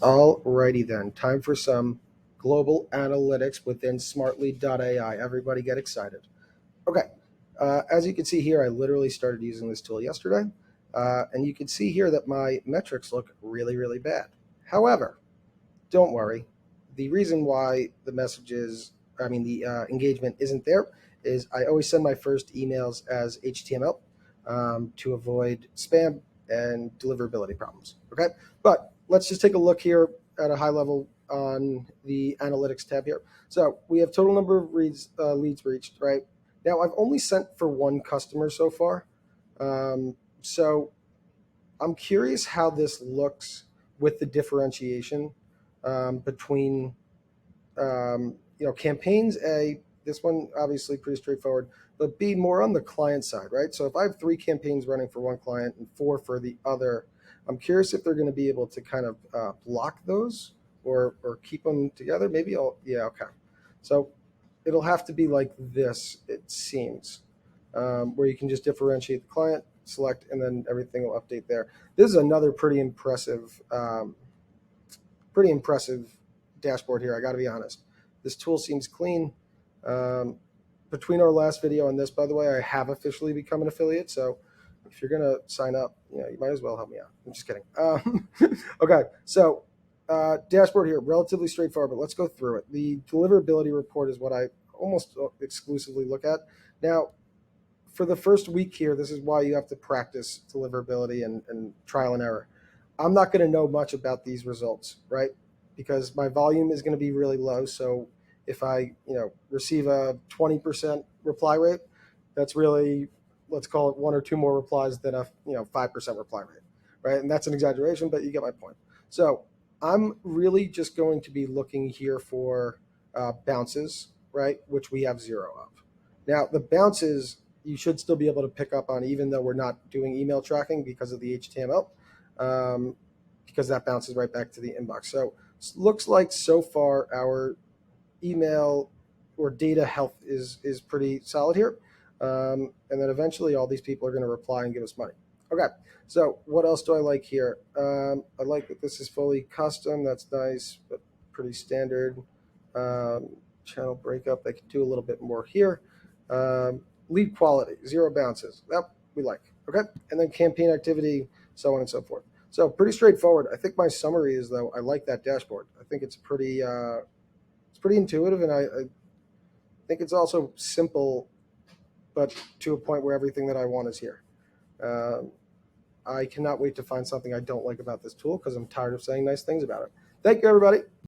Alrighty then, time for some global analytics within Smartlead.ai. Everybody get excited. Okay, as you can see here, I literally started using this tool yesterday, and you can see here that my metrics look really, really bad. However, don't worry. The reason why the engagement isn't there is I always send my first emails as HTML to avoid spam and deliverability problems. Okay, but let's just take a look here at a high level on the analytics tab here. So we have total number of leads reached, right? Now I've only sent for one customer so far. So I'm curious how this looks with the differentiation between campaigns. This one obviously pretty straightforward, but B, more on the client side, right? So if I have 3 campaigns running for one client and 4 for the other, I'm curious if they're going to be able to kind of block those or keep them together. Maybe okay. So it'll have to be like this, it seems, where you can just differentiate the client, select, and then everything will update there. This is another pretty impressive dashboard here. I got to be honest. This tool seems clean. Between our last video and this, by the way, I have officially become an affiliate. So if you're going to sign up, you might as well help me out. I'm just kidding. Okay, so dashboard here, relatively straightforward, but let's go through it. The deliverability report is what I almost exclusively look at. Now, for the first week here, this is why you have to practice deliverability and trial and error. I'm not going to know much about these results, right? Because my volume is going to be really low. So if I, receive a 20% reply rate, that's really, let's call it 1 or 2 more replies than a 5% reply rate, right? And that's an exaggeration, but you get my point. So I'm really just going to be looking here for bounces, right? Which we have 0 of. Now the bounces you should still be able to pick up on, even though we're not doing email tracking because of the HTML. Because that bounces right back to the inbox. So looks like so far our email or data health is pretty solid here. And then eventually all these people are going to reply and give us money. Okay, so what else do I like here? I like that this is fully custom. That's nice, but pretty standard. Channel breakup, I could do a little bit more here. Lead quality, 0 bounces. That we like. Okay, and then campaign activity, so on and so forth. So pretty straightforward. I think my summary is, though, I like that dashboard. I think it's pretty intuitive, and I think it's also simple, but to a point where everything that I want is here. I cannot wait to find something I don't like about this tool because I'm tired of saying nice things about it. Thank you, everybody.